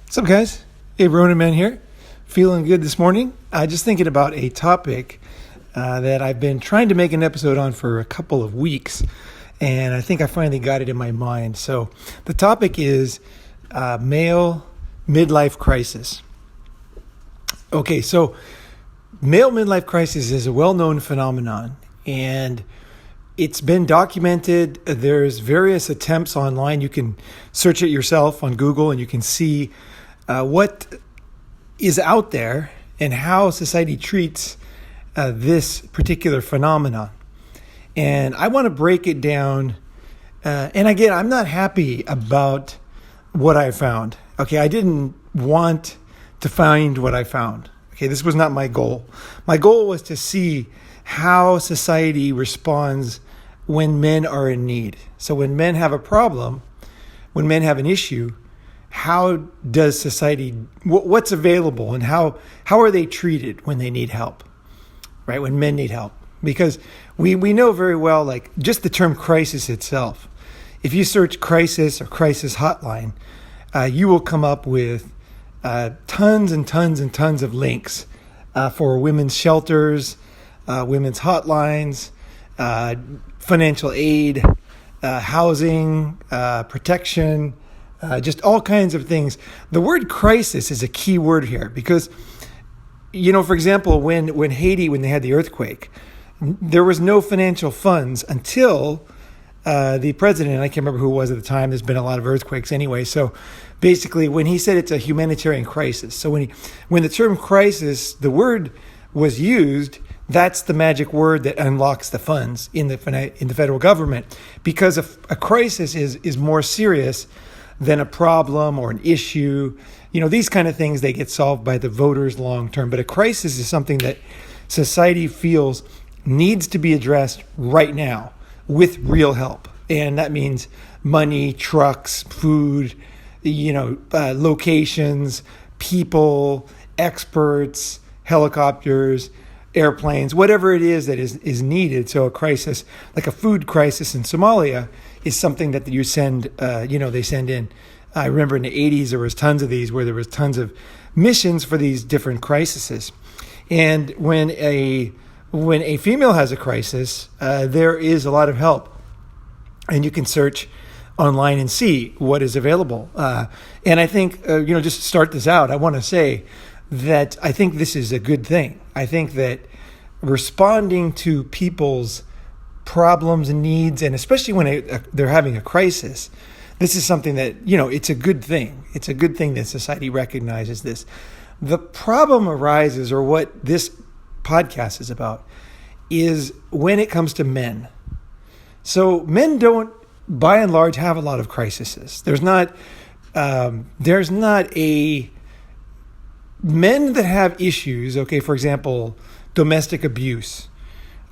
What's up, guys? Hey, Ronin man here. Feeling good this morning. Just thinking about a topic that I've been trying to make an episode on for a couple of weeks, and I think I finally got it in my mind. So the topic is male midlife crisis. Okay, so male midlife crisis is a well-known phenomenon, and it's been documented. There's various attempts online. You can search it yourself on Google, and you can see what is out there and how society treats this particular phenomenon. And I want to break it down. And again, I'm not happy about what I found. Okay, I didn't want to find what I found. Okay, this was not my goal. My goal was to see how society responds when men are in need. So when men have a problem, when men have an issue, how does society, what's available, and how are they treated when they need help, right? When men need help. Because we know very well, like just the term crisis itself. If you search crisis or crisis hotline, you will come up with tons and tons and tons of links for women's shelters, women's hotlines, financial aid, housing, protection, just all kinds of things. The word crisis is a key word here because, for example, when Haiti, when they had the earthquake, there was no financial funds until the president, I can't remember who it was at the time, there's been a lot of earthquakes anyway, so basically when he said it's a humanitarian crisis, so when the term crisis, the word was used, that's the magic word that unlocks the funds in the federal government, because a crisis is more serious than a problem or an issue. These kind of things, they get solved by the voters long term. But a crisis is something that society feels needs to be addressed right now with real help. And that means money, trucks, food, locations, people, experts, helicopters, airplanes, whatever it is that is needed. So a crisis, like a food crisis in Somalia, is something that you send, they send in. I remember in the 80s, there was tons of these where there was tons of missions for these different crises. And when a female has a crisis, there is a lot of help. And you can search online and see what is available. And I think, just to start this out, I want to say that I think this is a good thing. I think that responding to people's problems and needs, and especially when they're having a crisis, this is something that, it's a good thing. It's a good thing that society recognizes this. The problem arises, or what this podcast is about, is when it comes to men. So men don't, by and large, have a lot of crises. There's not a men that have issues. Okay, for example, domestic abuse.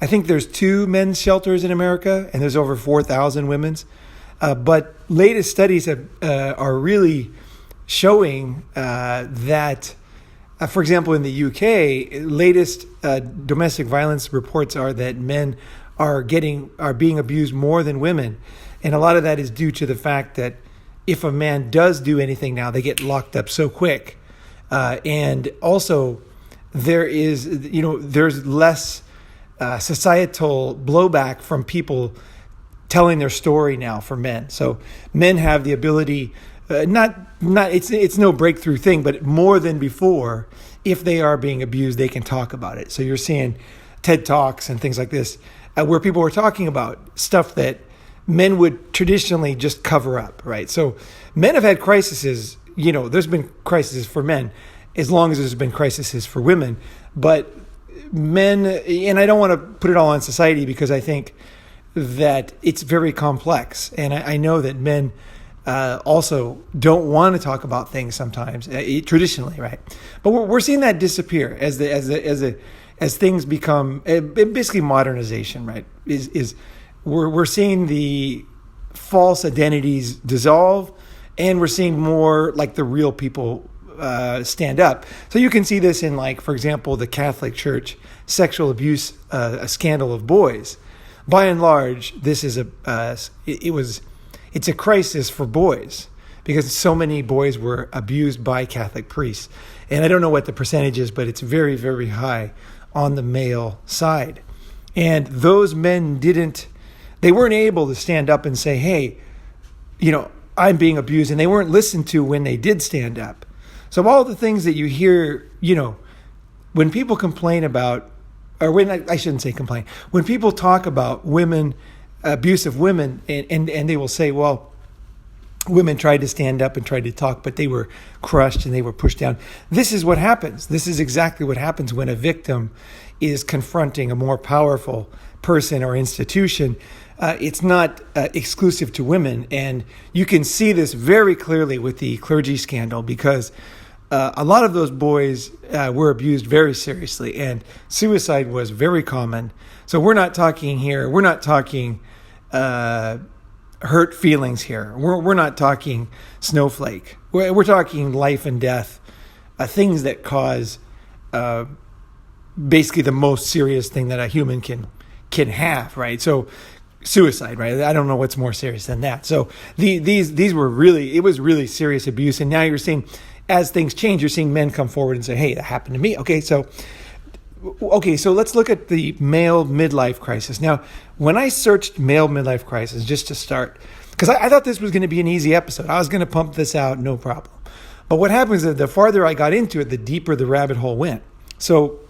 I think there's 2 men's shelters in America, and there's over 4,000 women's. But latest studies are really showing that, for example, in the UK, latest domestic violence reports are that men are being abused more than women. And a lot of that is due to the fact that if a man does do anything now, they get locked up so quick. And also there's less societal blowback from people telling their story now for men. So men have the ability, it's no breakthrough thing, but more than before, if they are being abused, they can talk about it. So you're seeing TED Talks and things like this, where people are talking about stuff that men would traditionally just cover up, right? So men have had crises, there's been crises for men as long as there's been crises for women, but men, and I don't want to put it all on society because I think that it's very complex. And I know that men also don't want to talk about things sometimes, traditionally, right? But we're seeing that disappear as things become basically modernization, right? We're seeing the false identities dissolve, and we're seeing more like the real people stand up. So you can see this in, like, for example, the Catholic Church sexual abuse scandal of boys. By and large, this is it's a crisis for boys because so many boys were abused by Catholic priests. And I don't know what the percentage is, but it's very, very high on the male side. And those men they weren't able to stand up and say, hey, I'm being abused. And they weren't listened to when they did stand up. So all the things that you hear, when people complain about, or when I shouldn't say complain, when people talk about women, abuse of women, and they will say, well, women tried to stand up and tried to talk, but they were crushed and they were pushed down. This is what happens. This is exactly what happens when a victim is confronting a more powerful person or institution. It's not exclusive to women. And you can see this very clearly with the clergy scandal, because a lot of those boys were abused very seriously, and suicide was very common. So we're not talking hurt feelings here. We're not talking snowflake. We're talking life and death, things that cause basically the most serious thing that a human can have, right? So suicide, right? I don't know what's more serious than that. So these were really, it was really serious abuse. And now you're seeing, as things change, you're seeing men come forward and say, hey, that happened to me. Okay, so let's look at the male midlife crisis. Now, when I searched male midlife crisis, just to start, because I thought this was going to be an easy episode. I was going to pump this out, no problem. But what happens is the farther I got into it, the deeper the rabbit hole went. So,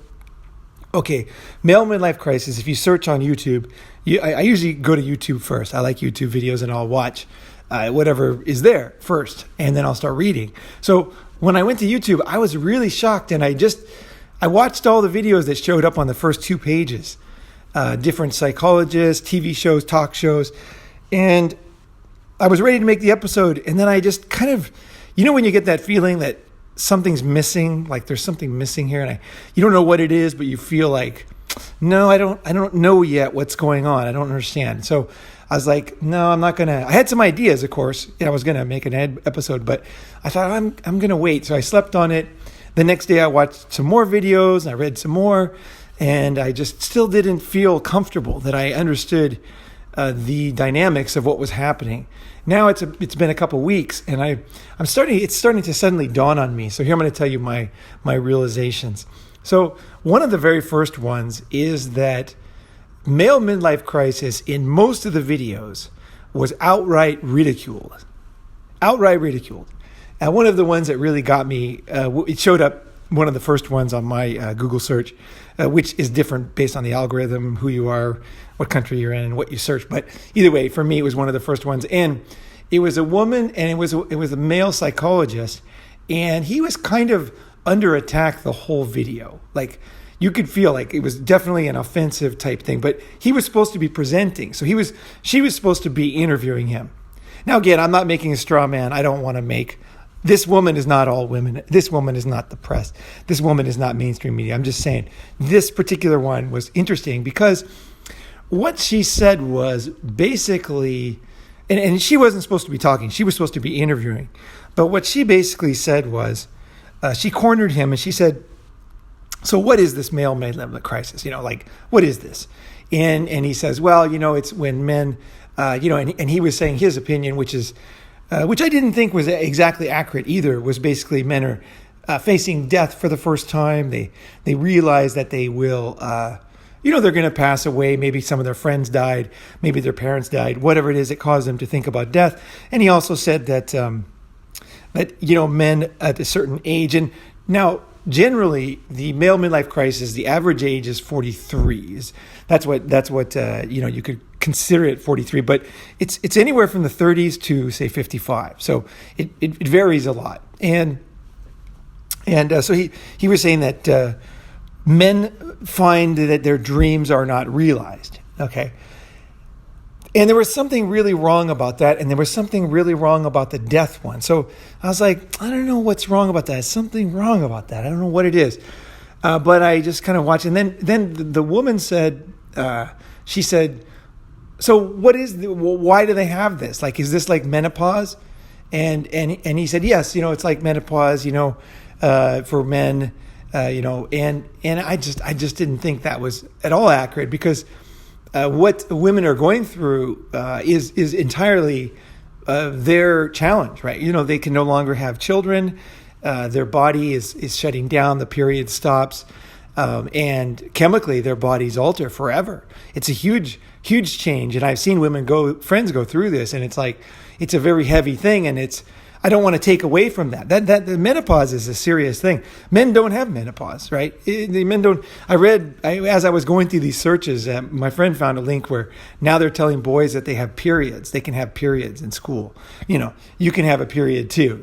male midlife crisis, if you search on YouTube, I usually go to YouTube first. I like YouTube videos, and I'll watch whatever is there first, and then I'll start reading. So when I went to YouTube, I was really shocked, and I watched all the videos that showed up on the first 2 pages, different psychologists, TV shows, talk shows, and I was ready to make the episode, and then I just kind of, when you get that feeling that something's missing, like there's something missing here, and you don't know what it is, but you feel like, no, I don't know yet what's going on. I don't understand. So I was like, no, I'm not gonna. I had some ideas, of course. I was gonna make an episode, but I thought I'm gonna wait. So I slept on it. The next day I watched some more videos, and I read some more, and I just still didn't feel comfortable that I understood the dynamics of what was happening. Now it's been a couple weeks, and it's starting to suddenly dawn on me. So here I'm going to tell you my realizations. So one of the very first ones is that male midlife crisis in most of the videos was outright ridiculed. And one of the ones that really got me, it showed up, one of the first ones on my Google search, which is different based on the algorithm, who you are, what country you're in, and what you search. But either way, for me, it was one of the first ones. And it was a woman, and it was a male psychologist, and he was kind of under attack the whole video. Like, you could feel like it was definitely an offensive type thing, but he was supposed to be presenting. So she was supposed to be interviewing him. Now, again, I'm not making a straw man. I don't want to make, this woman is not all women. This woman is not the press. This woman is not mainstream media. I'm just saying this particular one was interesting because what she said was basically, and she wasn't supposed to be talking. She was supposed to be interviewing. But what she basically said was, she cornered him and she said, so what is this male midlife crisis? What is this? And he says, well, it's when men, and he was saying his opinion, which I didn't think was exactly accurate either, was basically men are facing death for the first time. They realize that they will, they're going to pass away. Maybe some of their friends died. Maybe their parents died. Whatever it is that caused them to think about death. And he also said that men at a certain age, and now generally the male midlife crisis, the average age is 43. That's what you could consider it 43, but it's anywhere from the 30s to say 55. So it varies a lot. And so he was saying that men find that their dreams are not realized. Okay. And there was something really wrong about that, and there was something really wrong about the death one. So I was like, I don't know what's wrong about that. There's something wrong about that. I don't know what it is. But I just kind of watched. And then the woman said, she said, so why do they have this? Like, is this like menopause? And he said, yes, it's like menopause, for men, and I just didn't think that was at all accurate because what women are going through is entirely their challenge, right? They can no longer have children. Their body is shutting down. The period stops. And chemically, their bodies alter forever. It's a huge, huge change. And I've seen friends go through this, and it's a very heavy thing. And I don't want to take away from that. That the menopause is a serious thing. Men don't have menopause, right? Men don't. As I was going through these searches, my friend found a link where now they're telling boys that they have periods. They can have periods in school. You can have a period too.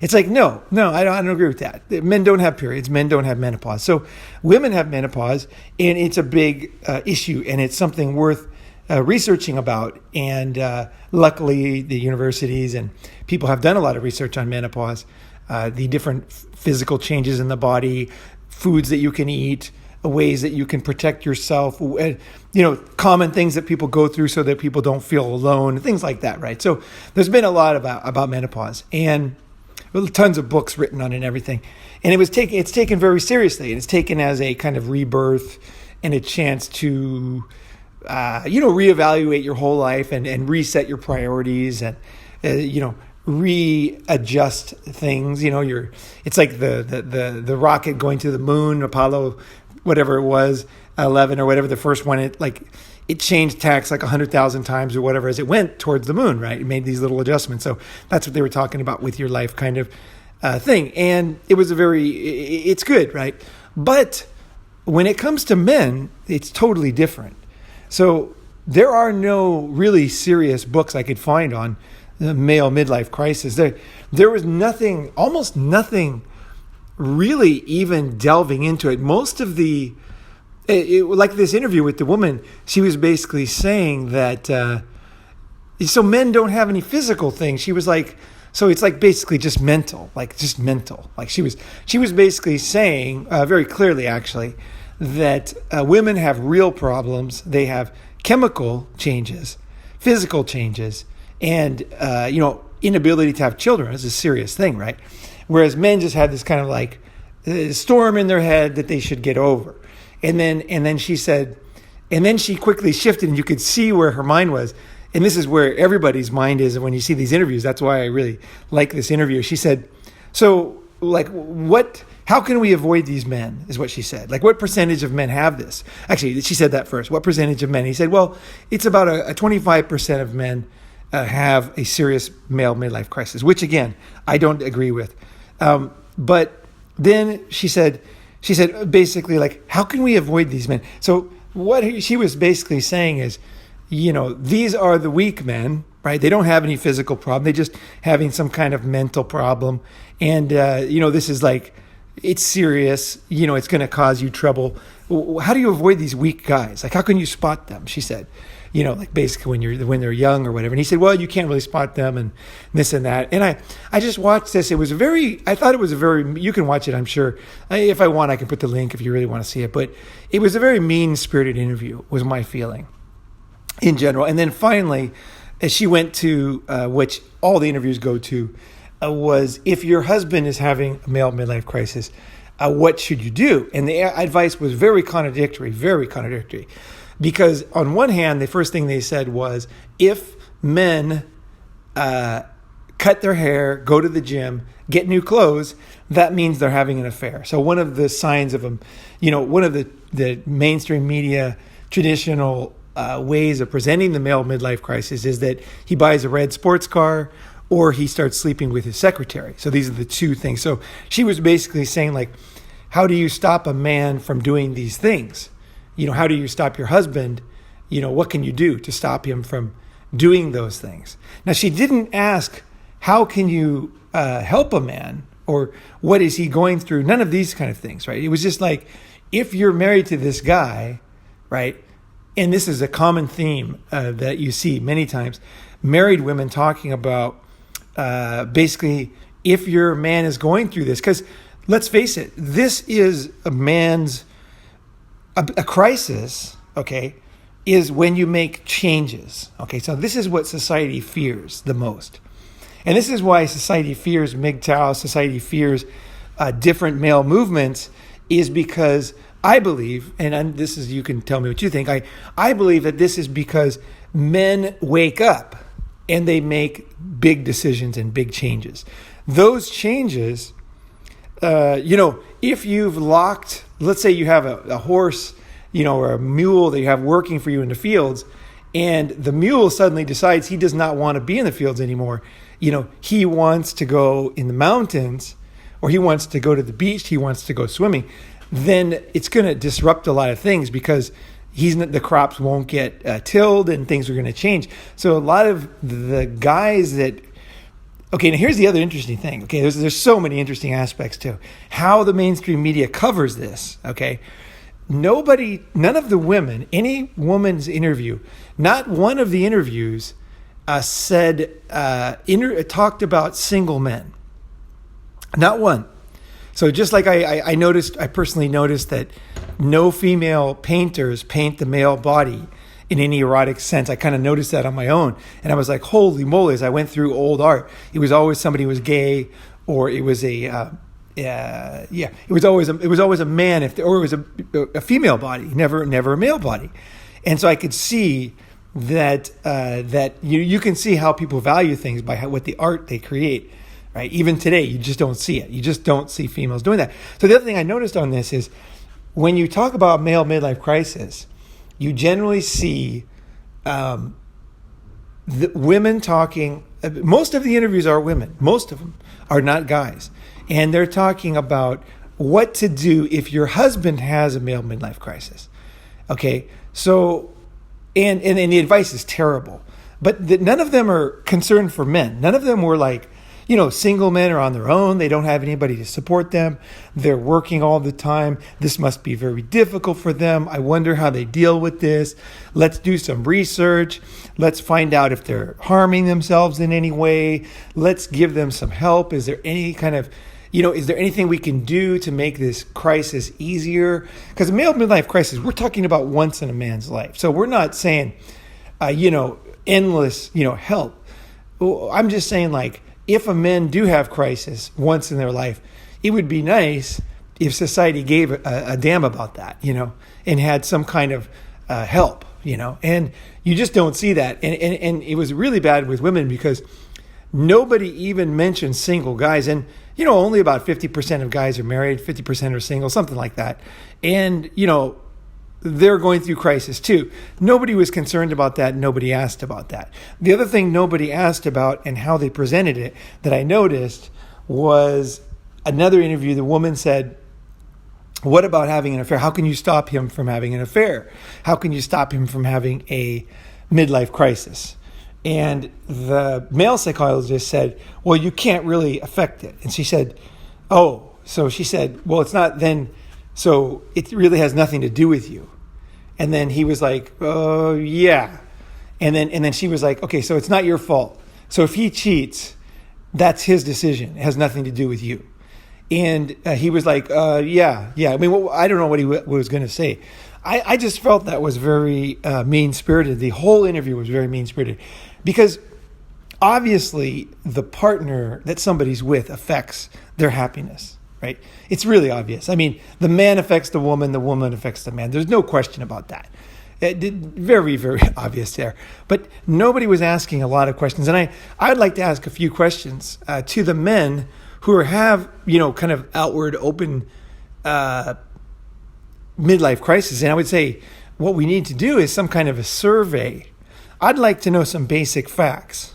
It's like no, I don't agree with that. Men don't have periods. Men don't have menopause. So women have menopause, and it's a big issue, and it's something worth researching about. And luckily, the universities and people have done a lot of research on menopause, the different physical changes in the body, foods that you can eat, ways that you can protect yourself, common things that people go through so that people don't feel alone, things like that, right? So there's been a lot about menopause, and tons of books written on it and everything. And it's taken very seriously, and it's taken as a kind of rebirth and a chance to reevaluate your whole life and reset your priorities and, readjust things. It's like the rocket going to the moon, Apollo, whatever it was, 11 or whatever, the first one, it changed tacks like 100,000 times or whatever as it went towards the moon, right? It made these little adjustments. So that's what they were talking about with your life kind of thing. And it's good, right? But when it comes to men, it's totally different. So there are no really serious books I could find on the male midlife crisis. There was almost nothing really even delving into it. Most of like this interview with the woman, she was basically saying that, so men don't have any physical things. She was like, so it's like basically just mental. Like she was basically saying very clearly, actually, that women have real problems. They have chemical changes, physical changes, and inability to have children is a serious thing, right? Whereas men just had this kind of like storm in their head that they should get over. And then she said, and then she quickly shifted, and you could see where her mind was. And this is where everybody's mind is when you see these interviews. That's why I really like this interview. She said, so like how can we avoid these men, is what she said. Like, what percentage of men have this? Actually, she said that first. What percentage of men? He said, well, it's about a 25% of men have a serious male midlife crisis, which, again, I don't agree with. But then she said basically, like, how can we avoid these men? So what she was basically saying is, these are the weak men, right? They don't have any physical problem. They're just having some kind of mental problem. And, this is like, it's serious, it's going to cause you trouble. How do you avoid these weak guys? Like, how can you spot them? She said, like basically when they're young or whatever. And he said, well, you can't really spot them and this and that. And I just watched this. I thought it was you can watch it, I'm sure. If I want, I can put the link if you really want to see it. But it was a very mean-spirited interview, was my feeling in general. And then finally, as she went to, which all the interviews go to, was if your husband is having a male midlife crisis, what should you do? And the advice was very contradictory. Because on one hand, the first thing they said was, if men cut their hair, go to the gym, get new clothes, that means they're having an affair. So one of the signs of one of the mainstream media traditional ways of presenting the male midlife crisis is that he buys a red sports car or he starts sleeping with his secretary. So these are the two things. So she was basically saying, like, how do you stop a man from doing these things? How do you stop your husband? What can you do to stop him from doing those things? Now, she didn't ask, how can you help a man? Or what is he going through? None of these kind of things, right? It was just like, if you're married to this guy, right? And this is a common theme that you see many times, married women talking about basically, if your man is going through this, because let's face it, this is a crisis, okay, is when you make changes. Okay, so this is what society fears the most. And this is why society fears MGTOW, society fears different male movements, is because I believe, and this is, you can tell me what you think, I believe that this is because men wake up and they make big decisions and big changes. Those changes, if you've locked, let's say you have a horse, or a mule that you have working for you in the fields, and the mule suddenly decides he does not want to be in the fields anymore. He wants to go in the mountains, or he wants to go to the beach, he wants to go swimming. Then it's going to disrupt a lot of things because the crops won't get tilled and things are going to change. So a lot of the guys that, okay, now here's the other interesting thing. Okay, there's so many interesting aspects to how the mainstream media covers this. Okay, none of the women, any woman's interview, not one of the interviews talked about single men. Not one. So just like I personally noticed that no female painters paint the male body in any erotic sense. I kind of noticed that on my own. And I was like, holy moly, as I went through old art, it was always somebody who was gay, or it was it was always a man, or it was a female body, never a male body. And so I could see that you can see how people value things by what the art they create. Right? Even today, you just don't see it. You just don't see females doing that. So the other thing I noticed on this is when you talk about male midlife crisis, you generally see the women talking. Most of the interviews are women. Most of them are not guys. And they're talking about what to do if your husband has a male midlife crisis. Okay? So, and the advice is terrible. But none of them are concerned for men. None of them were like, single men are on their own. They don't have anybody to support them. They're working all the time. This must be very difficult for them. I wonder how they deal with this. Let's do some research. Let's find out if they're harming themselves in any way. Let's give them some help. Is there any kind of, is there anything we can do to make this crisis easier? Because a male midlife crisis, we're talking about once in a man's life. So we're not saying, endless, help. I'm just saying, if a men do have crisis once in their life, it would be nice if society gave a damn about that, and had some kind of help, and you just don't see that. And it was really bad with women because nobody even mentioned single guys. And, only about 50% of guys are married, 50% are single, something like that. And, they're going through crisis too. Nobody was concerned about that. Nobody asked about that. The other thing nobody asked about and how they presented it that I noticed was another interview. The woman said, what about having an affair? How can you stop him from having an affair? How can you stop him from having a midlife crisis? And the male psychologist said, well, you can't really affect it. And she said, well, it's not then, so it really has nothing to do with you. And then he was like, oh, yeah. And then she was like, okay, so it's not your fault. So if he cheats, that's his decision. It has nothing to do with you. And he was like, yeah. I mean, I don't know what he was going to say. I just felt that was very mean-spirited. The whole interview was very mean-spirited because obviously the partner that somebody's with affects their happiness. Right? It's really obvious. I mean, the man affects the woman affects the man. There's no question about that. Very, very obvious there. But nobody was asking a lot of questions. And I'd like to ask a few questions to the men who have, kind of outward, open midlife crisis. And I would say what we need to do is some kind of a survey. I'd like to know some basic facts.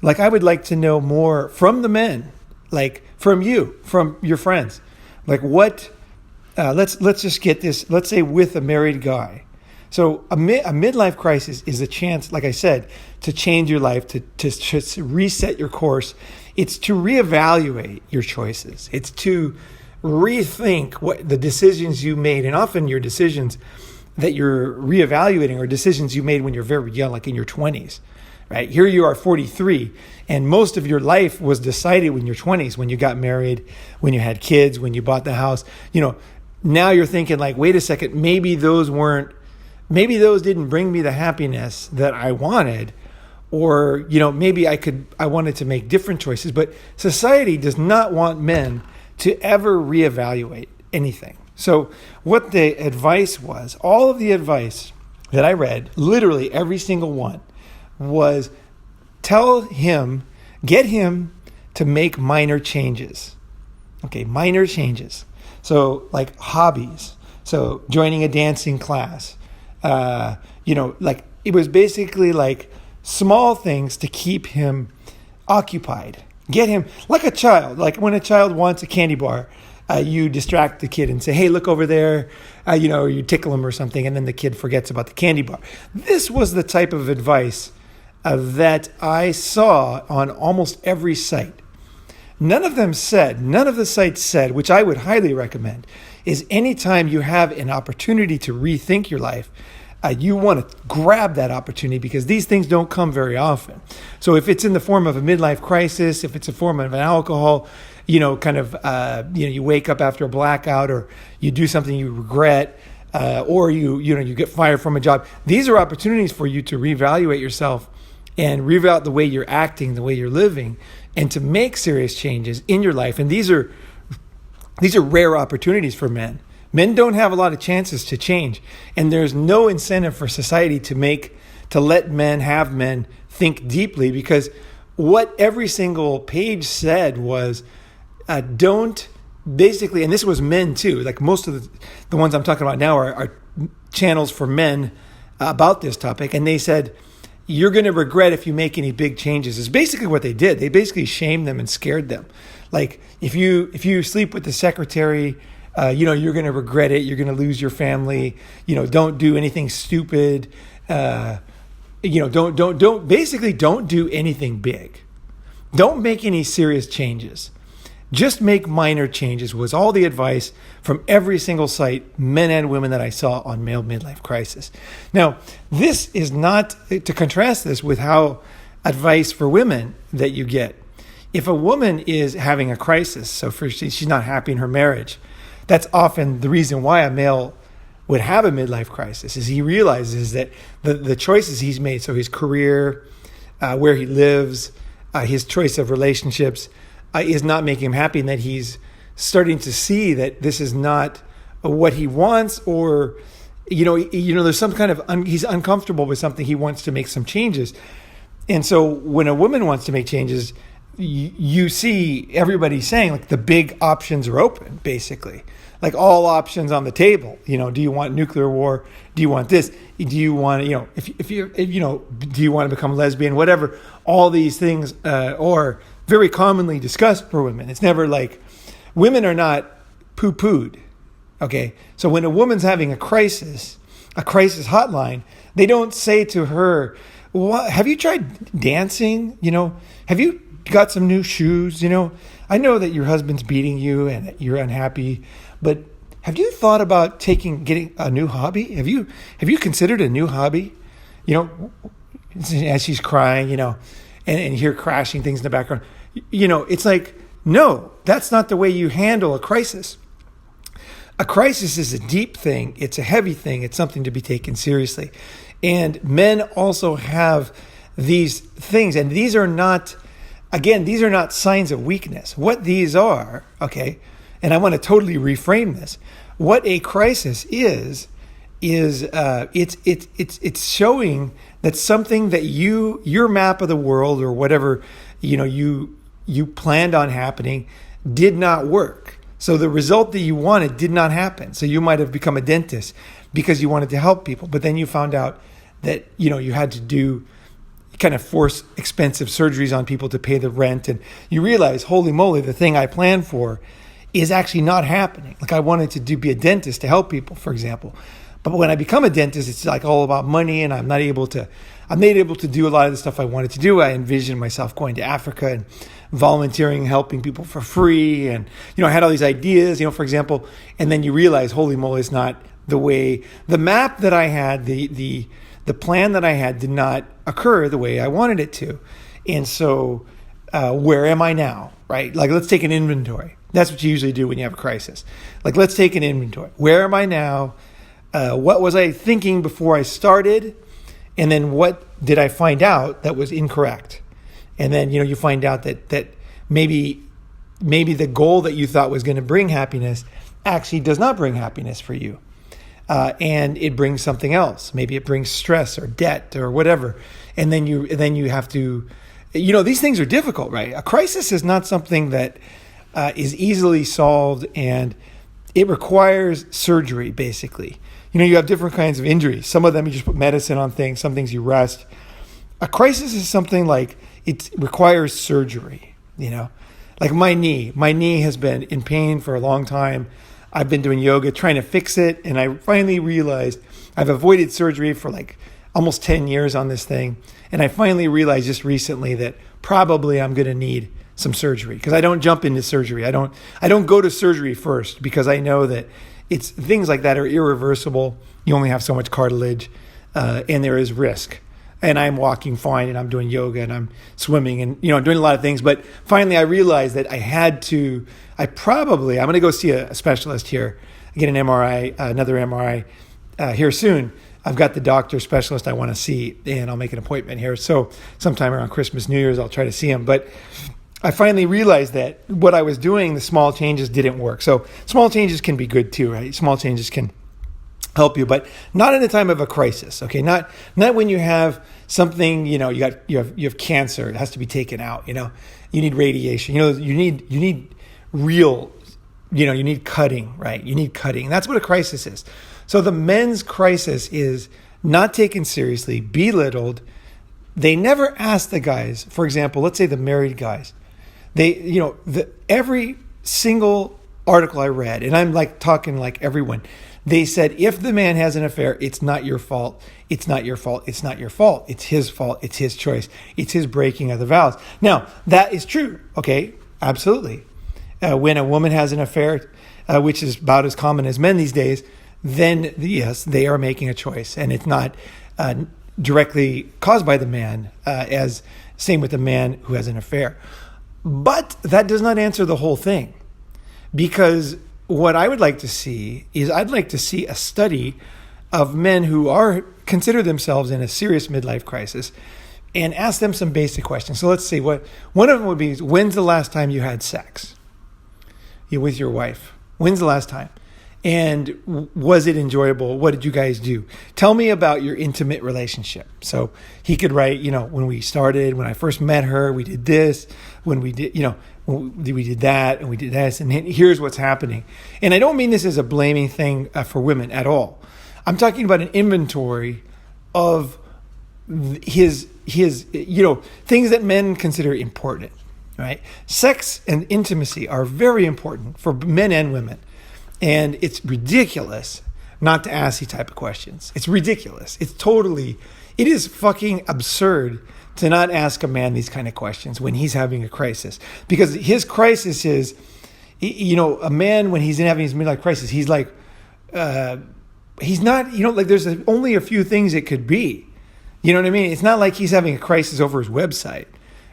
I would like to know more from the men. From you, from your friends, what? Let's just get this. Let's say with a married guy. So a midlife crisis is a chance, like I said, to change your life, to reset your course. It's to reevaluate your choices. It's to rethink what the decisions you made, and often your decisions that you're reevaluating are decisions you made when you're very young, like in your 20s. Right? Here you are 43, and most of your life was decided when you're 20s, when you got married, when you had kids, when you bought the house. Now you're thinking wait a second, maybe those didn't bring me the happiness that I wanted, or, maybe I wanted to make different choices. But society does not want men to ever reevaluate anything. So what the advice was, all of the advice that I read, literally every single one, was get him to make minor changes. Okay, minor changes. So like hobbies. So joining a dancing class. Like it was basically like small things to keep him occupied. Get him like a child. Like when a child wants a candy bar, you distract the kid and say, hey, look over there, or you tickle him or something, and then the kid forgets about the candy bar. This was the type of advice that I saw on almost every site. None of the sites said, which I would highly recommend, is anytime you have an opportunity to rethink your life, you want to grab that opportunity because these things don't come very often. So if it's in the form of a midlife crisis, if it's a form of an alcohol, you wake up after a blackout, or you do something you regret, or you get fired from a job. These are opportunities for you to reevaluate yourself and reevaluate the way you're acting, the way you're living, and to make serious changes in your life. And these are rare opportunities for men. Men don't have a lot of chances to change, and there's no incentive for society to let men think deeply, because what every single page said was don't basically, and this was men too, like most of the ones I'm talking about now are channels for men about this topic, and they said, you're going to regret if you make any big changes. Is basically what they did. They basically shamed them and scared them. Like if you sleep with the secretary, you're going to regret it. You're going to lose your family. Don't do anything stupid. Don't do anything big. Don't make any serious changes. Just make minor changes was all the advice from every single site, men and women, that I saw on male midlife crisis. Now, this is not to contrast this with how advice for women that you get. If a woman is having a crisis, so she's not happy in her marriage, that's often the reason why a male would have a midlife crisis, is he realizes that the choices he's made, so his career, where he lives, his choice of relationships, is not making him happy, and that he's starting to see that this is not what he wants, or there's some kind of he's uncomfortable with something. He wants to make some changes. And so when a woman wants to make changes, you see everybody saying, like, the big options are open, basically, like all options on the table. Do you want nuclear war? Do you want this? Do you want, if do you want to become lesbian? Whatever. All these things are very commonly discussed for women. It's never like, women are not poo-pooed. Okay. So when a woman's having a crisis hotline, they don't say to her, well, have you tried dancing? Have you got some new shoes? I know that your husband's beating you and you're unhappy, but have you thought about getting a new hobby? Have you considered a new hobby? As she's crying, and hear crashing things in the background, it's like, no, that's not the way you handle a crisis. A crisis is a deep thing. It's a heavy thing. It's something to be taken seriously. And men also have these things, and these are not signs of weakness. What these are, okay, and I want to totally reframe this. What a crisis is it's showing that something that your map of the world, or whatever you planned on happening, did not work. So the result that you wanted did not happen. So you might have become a dentist because you wanted to help people, but then you found out that you had to do kind of force expensive surgeries on people to pay the rent, and you realize, holy moly, the thing I planned for is actually not happening. Like, I wanted to be a dentist to help people, for example. But when I become a dentist, it's like all about money, and I'm not able to do a lot of the stuff I wanted to do. I envisioned myself going to Africa and volunteering, helping people for free. And, I had all these ideas, for example, and then you realize, holy moly, it's not the way, the map that I had, the plan that I had did not occur the way I wanted it to. And so where am I now, right? Like, let's take an inventory. That's what you usually do when you have a crisis. Like, let's take an inventory. Where am I now? What was I thinking before I started? And then what did I find out that was incorrect? And then, you find out that maybe the goal that you thought was going to bring happiness actually does not bring happiness for you. And it brings something else. Maybe it brings stress or debt or whatever. And then you have to these things are difficult, right? A crisis is not something that is easily solved, and it requires surgery, basically. You have different kinds of injuries. Some of them you just put medicine on things. Some things you rest. A crisis is something like it requires surgery, Like my knee has been in pain for a long time. I've been doing yoga, trying to fix it. And I finally realized I've avoided surgery for like almost 10 years on this thing. And I finally realized just recently that probably I'm going to need some surgery, because I don't jump into surgery. I don't go to surgery first, because I know that it's things like that are irreversible. You only have so much cartilage, and there is risk. And I'm walking fine, and I'm doing yoga, and I'm swimming, and I'm doing a lot of things. But finally, I realized that I'm going to go see a specialist here, get an MRI, another MRI here soon. I've got the doctor specialist I want to see, and I'll make an appointment here. So sometime around Christmas, New Year's, I'll try to see him. But I finally realized that what I was doing, the small changes, didn't work. So small changes can be good too, right? Small changes can help you, but not in a time of a crisis. Okay, not when you have something. You have cancer. It has to be taken out. You need radiation. You need real. You need cutting, right? You need cutting. That's what a crisis is. So the men's crisis is not taken seriously, belittled. They never ask the guys. For example, let's say the married guys. Every single article I read, and I'm like talking like everyone, they said, if the man has an affair, it's not your fault. It's not your fault. It's not your fault. It's his fault. It's his choice. It's his breaking of the vows. Now, that is true. Okay, absolutely. When a woman has an affair, which is about as common as men these days, then yes, they are making a choice, and it's not directly caused by the man, as same with the man who has an affair. But that does not answer the whole thing, because what I would like to see is I'd like to see a study of men who consider themselves in a serious midlife crisis, and ask them some basic questions. So let's see, one of them would be, when's the last time you had sex with your wife? When's the last time? And was it enjoyable? What did you guys do? Tell me about your intimate relationship. So he could write, when we started, when I first met her, we did this, when we did, we did that, and we did this, and here's what's happening. And I don't mean this as a blaming thing for women at all. I'm talking about an inventory of his things that men consider important, right? Sex and intimacy are very important for men and women. And it's ridiculous not to ask these type of questions. It's ridiculous. It is fucking absurd to not ask a man these kind of questions when he's having a crisis. Because his crisis is, a man, when he's having his midlife crisis, he's like, he's not, there's only a few things it could be. You know what I mean? It's not like he's having a crisis over his website,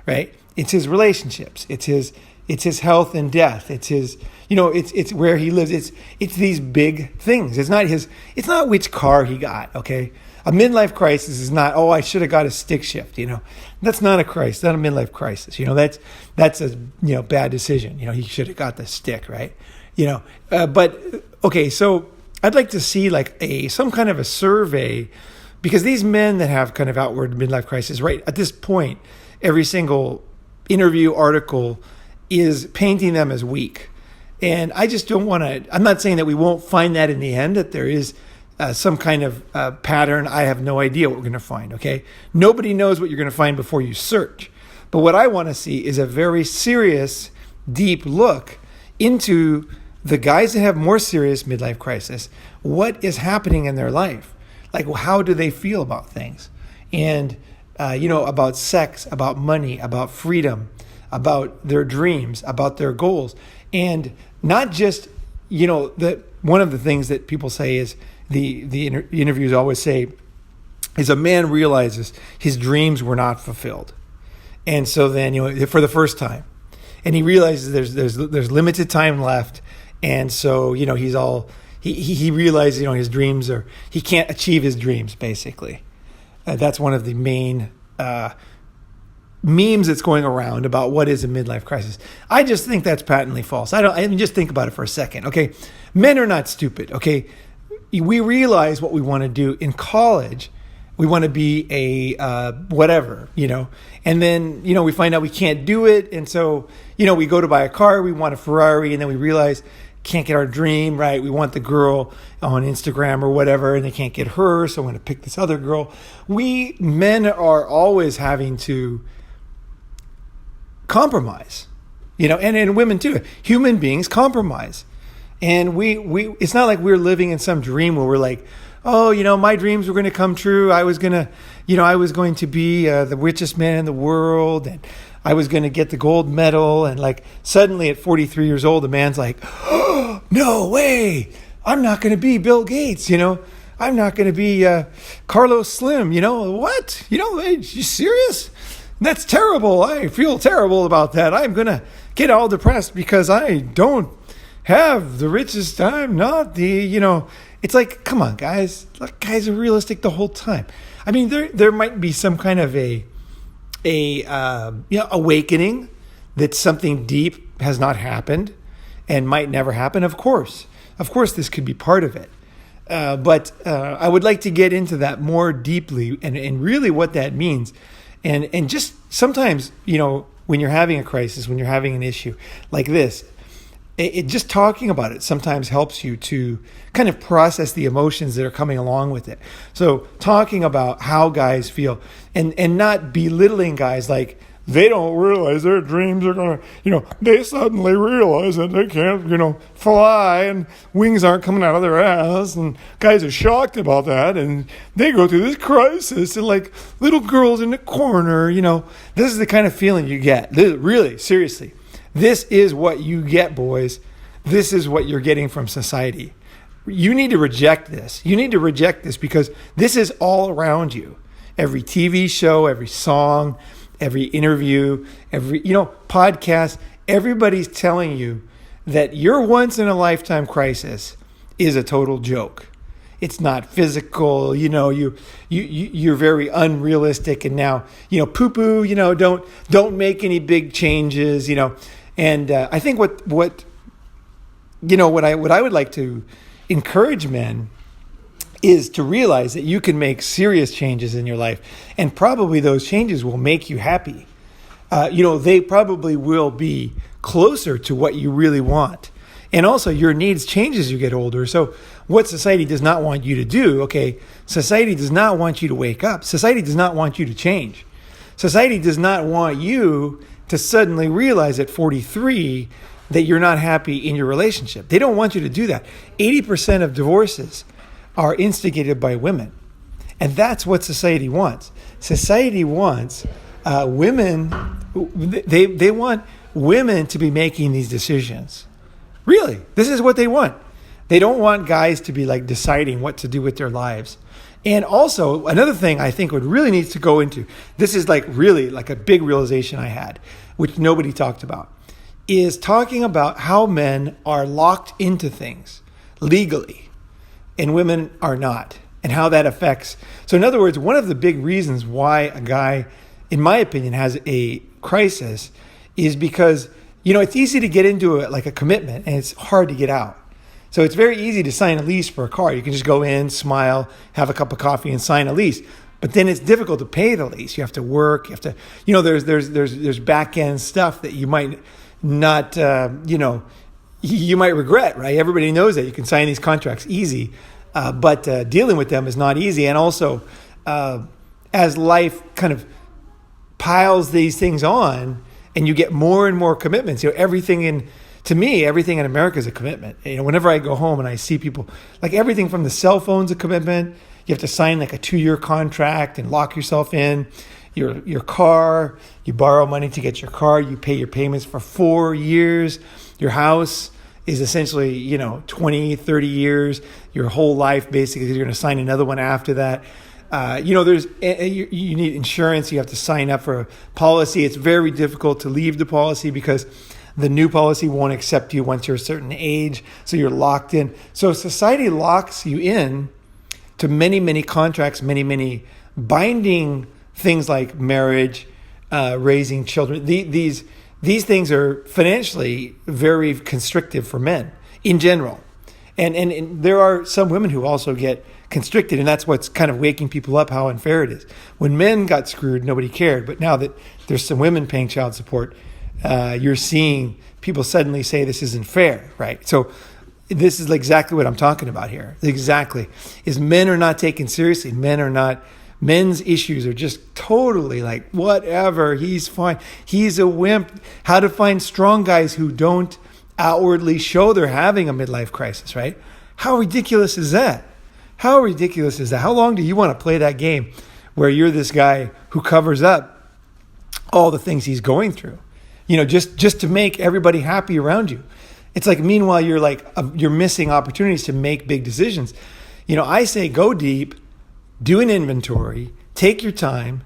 right? It's his relationships. It's his health and death. It's his, it's where he lives. It's these big things. It's not which car he got. Okay. A midlife crisis is not, I should have got a stick shift. That's not a crisis, not a midlife crisis. That's a, bad decision. He should have got the stick, right? But okay. So I'd like to see like some kind of a survey, because these men that have kind of outward midlife crisis, right at this point, every single interview article is painting them as weak. And I just don't want to, I'm not saying that we won't find that in the end, that there is some kind of pattern. I have no idea what we're going to find, okay? Nobody knows what you're going to find before you search. But what I want to see is a very serious, deep look into the guys that have more serious midlife crisis. What is happening in their life? Like, how do they feel about things? And, about sex, about money, about freedom, about their dreams, about their goals. And not just, that one of the things that people say is, the interviews always say, is a man realizes his dreams were not fulfilled. And so then, for the first time, and he realizes there's limited time left. And so, he realizes, his dreams he can't achieve his dreams, basically. That's one of the main memes that's going around about what is a midlife crisis. I just think that's patently false. I mean, just think about it for a second. Okay. Men are not stupid. Okay. We realize what we want to do in college. We want to be a whatever, and then, we find out we can't do it. And so, we go to buy a car, we want a Ferrari, and then we realize can't get our dream, right? We want the girl on Instagram or whatever, and they can't get her, so I'm going to pick this other girl. We men are always having to compromise, and women too. Human beings compromise. And we it's not like we're living in some dream where we're like, oh, my dreams were going to come true. I was going to be the richest man in the world, and I was going to get the gold medal. And like suddenly at 43 years old, the man's like, oh, no way. I'm not going to be Bill Gates, I'm not going to be Carlos Slim, what? Hey, you serious? That's terrible. I feel terrible about that. I'm going to get all depressed because I don't have the richest. I'm not the, it's like, come on, guys. Guys are realistic the whole time. I mean, there might be some kind of a awakening that something deep has not happened and might never happen. Of course, this could be part of it. But I would like to get into that more deeply and really what that means. And just sometimes, when you're having a crisis, when you're having an issue like this, it just talking about it sometimes helps you to kind of process the emotions that are coming along with it. So talking about how guys feel and not belittling guys like they don't realize their dreams are going to, they suddenly realize that they can't, fly and wings aren't coming out of their ass. And guys are shocked about that. And they go through this crisis and like little girls in the corner, this is the kind of feeling you get. Really, seriously. This is what you get, boys. This is what you're getting from society. You need to reject this. You need to reject this because this is all around you. Every TV show, every song, every interview, every, podcast, everybody's telling you that your once in a lifetime crisis is a total joke. It's not physical, you're very unrealistic and now, poo-poo, don't make any big changes, And I think what I would like to encourage men is to realize that you can make serious changes in your life, and probably those changes will make you happy. They probably will be closer to what you really want. And also your needs change as you get older. So what society does not want you to do, society does not want you to wake up. Society does not want you to change. Society does not want you to suddenly realize at 43 that you're not happy in your relationship. They don't want you to do that. 80% of divorces are instigated by women. And that's what society wants. Society wants women, they want women to be making these decisions. Really, this is what they want. They don't want guys to be like deciding what to do with their lives. And also, another thing I think would really need to go into, this is like really like a big realization I had, which nobody talked about, is talking about how men are locked into things legally and women are not, and how that affects. So in other words, one of the big reasons why a guy, in my opinion, has a crisis is because, it's easy to get into a commitment and it's hard to get out. So it's very easy to sign a lease for a car. You can just go in, smile, have a cup of coffee and sign a lease. But then it's difficult to pay the lease. You have to work. You have to, there's back end stuff that you might not, you might regret, right? Everybody knows that you can sign these contracts easy, but dealing with them is not easy. And also, as life kind of piles these things on, and you get more and more commitments, everything in America is a commitment. Whenever I go home and I see people, like everything from the cell phone's a commitment. You have to sign like a 2-year contract and lock yourself in. Your car, you borrow money to get your car, you pay your payments for 4 years. Your house is essentially, 20, 30 years. Your whole life, basically, you're going to sign another one after that. You need insurance. You have to sign up for a policy. It's very difficult to leave the policy because the new policy won't accept you once you're a certain age. So you're locked in. So society locks you in to many, many contracts, many, many binding things like marriage, raising children. These things are financially very constrictive for men in general. And there are some women who also get constricted. And that's what's kind of waking people up how unfair it is. When men got screwed, nobody cared. But now that there's some women paying child support, you're seeing people suddenly say this isn't fair, right? So this is exactly what I'm talking about here. Exactly. Is men are not taken seriously. Men's issues are just totally like, whatever, he's fine. He's a wimp. How to find strong guys who don't outwardly show they're having a midlife crisis, right? How ridiculous is that? How ridiculous is that? How long do you want to play that game where you're this guy who covers up all the things he's going through? Just to make everybody happy around you. It's like, meanwhile, you're missing opportunities to make big decisions. I say go deep, do an inventory, take your time,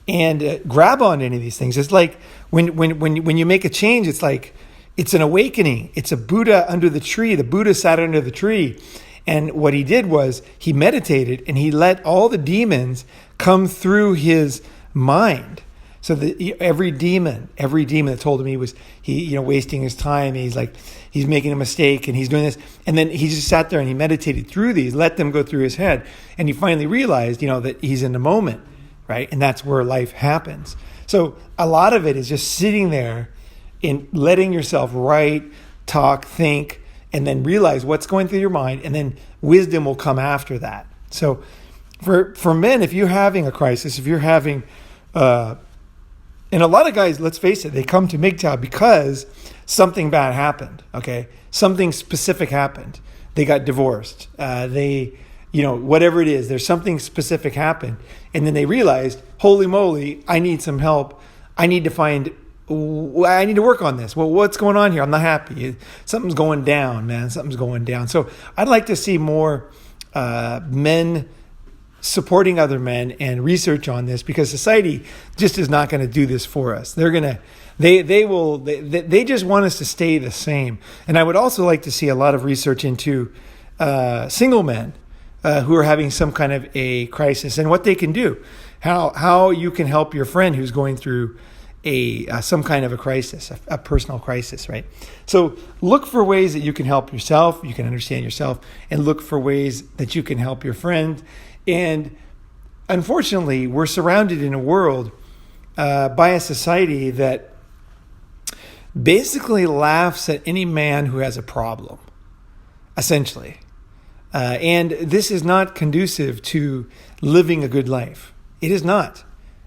and grab on any of these things. It's like when you make a change, it's like it's an awakening. It's a Buddha under the tree. The Buddha sat under the tree, and what he did was he meditated and he let all the demons come through his mind. So every demon that told him he was wasting his time, he's making a mistake and he's doing this, and then he just sat there and he meditated through these, let them go through his head, and he finally realized, that he's in the moment, right? And that's where life happens. So a lot of it is just sitting there and letting yourself write, talk, think, and then realize what's going through your mind, and then wisdom will come after that. So for men, if you're having a crisis, if you're having and a lot of guys, let's face it, they come to MGTOW because something bad happened, okay? Something specific happened. They got divorced. Whatever it is, there's something specific happened. And then they realized, holy moly, I need some help. I need to work on this. Well, what's going on here? I'm not happy. Something's going down, man. Something's going down. So I'd like to see more men supporting other men and research on this, because society just is not going to do this for us. They just want us to stay the same. And I would also like to see a lot of research into single men who are having some kind of a crisis and what they can do, how you can help your friend who's going through some kind of a crisis, a personal crisis, right? So look for ways that you can help yourself, you can understand yourself, and look for ways that you can help your friend. And unfortunately, we're surrounded in a world by a society that basically laughs at any man who has a problem, essentially. And this is not conducive to living a good life. It is not.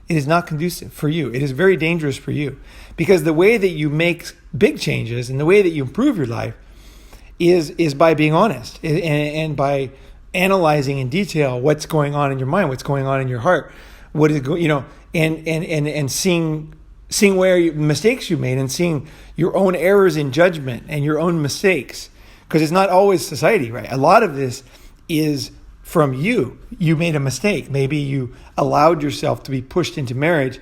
It is not conducive for you. It is very dangerous for you, because the way that you make big changes and the way that you improve your life is by being honest and by analyzing in detail what's going on in your mind, what's going on in your heart, what is and seeing where mistakes you made, and seeing your own errors in judgment and your own mistakes, because it's not always society, right? A lot of this is from you. You made a mistake. Maybe you allowed yourself to be pushed into marriage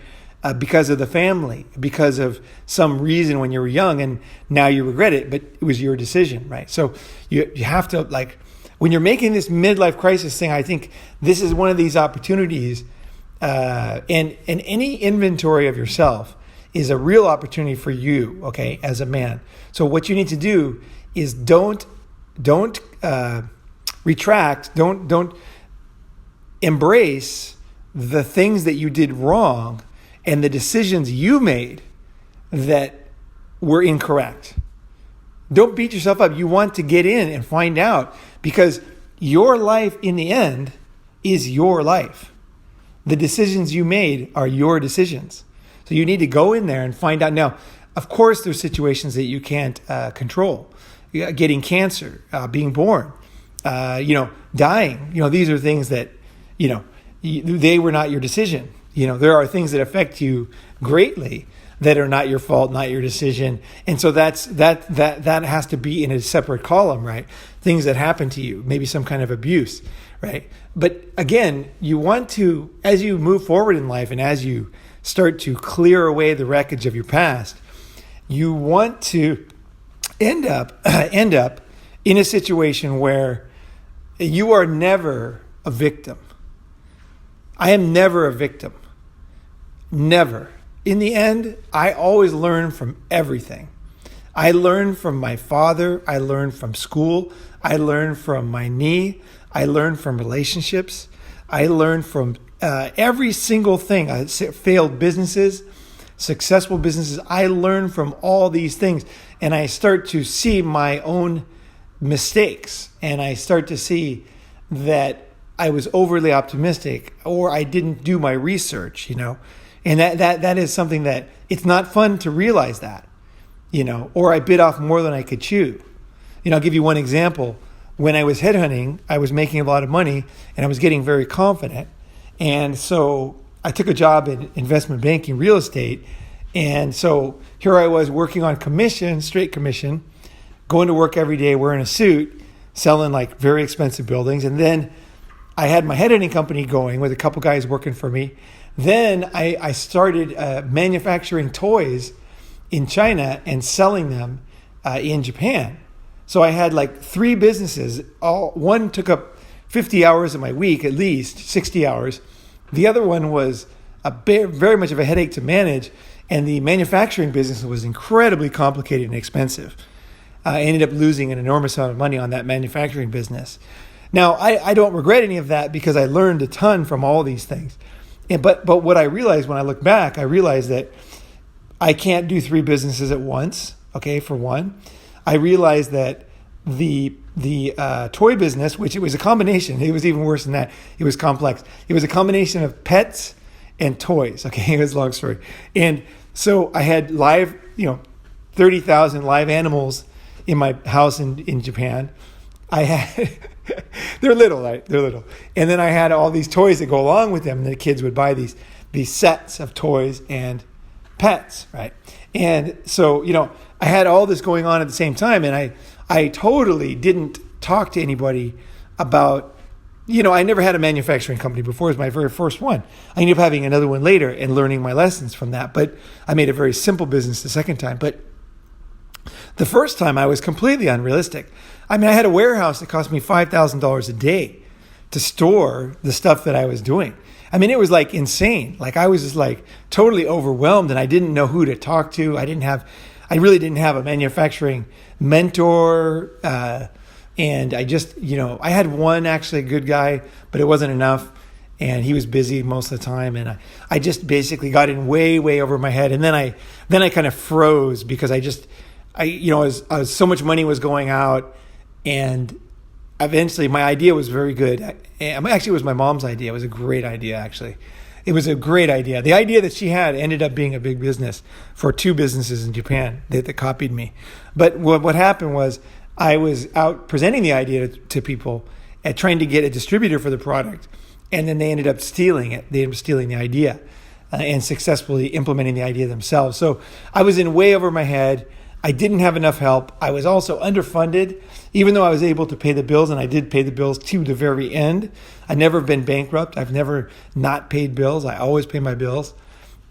because of the family, because of some reason when you were young, and now you regret it, but it was your decision, right? So you have to, when you're making this midlife crisis thing, I think this is one of these opportunities, and any inventory of yourself is a real opportunity for you, okay, as a man. So what you need to do is don't retract, don't embrace the things that you did wrong and the decisions you made that were incorrect. Don't beat yourself up. You want to get in and find out, because your life in the end is your life. The decisions you made are your decisions. So you need to go in there and find out. Now, of course, there's situations that you can't control. Getting cancer, being born, dying. These are things that, they were not your decision. There are things that affect you greatly that are not your fault, not your decision. And so that has to be in a separate column, right? Things that happen to you, maybe some kind of abuse, right? But again, you want to, as you move forward in life and as you start to clear away the wreckage of your past, you want to end up in a situation where you are never a victim. I am never a victim. Never. In the end, I always learn from everything. I learned from my father. I learned from school. I learned from my knee. I learned from relationships. I learned from every single thing. Failed businesses, successful businesses. I learned from all these things. And I start to see my own mistakes. And I start to see that I was overly optimistic, or I didn't do my research, And that is something that it's not fun to realize that, or I bit off more than I could chew. I'll give you one example. When I was headhunting, I was making a lot of money and I was getting very confident. And so I took a job in investment banking, real estate. And so here I was working on commission, straight commission, going to work every day, wearing a suit, selling like very expensive buildings. And then I had my headhunting company going with a couple guys working for me. Then I started manufacturing toys in China and selling them in Japan. So I had like 3 businesses. One took up 50 hours of my week, at least 60 hours. The other one was very much of a headache to manage. And the manufacturing business was incredibly complicated and expensive. I ended up losing an enormous amount of money on that manufacturing business. Now, I don't regret any of that because I learned a ton from all these things. But what I realized when I look back, I realized that I can't do 3 businesses at once, okay, for one. I realized that the toy business, which it was a combination, it was even worse than that. It was complex. It was a combination of pets and toys, okay, it was a long story. And so I had live, 30,000 live animals in my house in Japan. I had, they're little, right? They're little. And then I had all these toys that go along with them. And the kids would buy these sets of toys and pets, right? And so, I had all this going on at the same time. And I totally didn't talk to anybody about, I never had a manufacturing company before. It was my very first one. I ended up having another one later and learning my lessons from that. But I made a very simple business the second time. But the first time I was completely unrealistic. I had a warehouse that cost me $5,000 a day to store the stuff that I was doing. It was like insane. Like I was just like totally overwhelmed and I didn't know who to talk to. I really didn't have a manufacturing mentor. And I just, I had one actually good guy, but it wasn't enough. And he was busy most of the time. And I just basically got in way, way over my head. And then I kind of froze because as so much money was going out, and eventually my idea was very good. Actually, it was my mom's idea. It was a great idea, actually. It was a great idea. The idea that she had ended up being a big business for 2 businesses in Japan that copied me. But what happened was I was out presenting the idea to people and trying to get a distributor for the product. And then they ended up stealing it. They ended up stealing the idea and successfully implementing the idea themselves. So I was in way over my head. I didn't have enough help. I was also underfunded, even though I was able to pay the bills, and I did pay the bills to the very end. I've never been bankrupt. I've never not paid bills. I always pay my bills.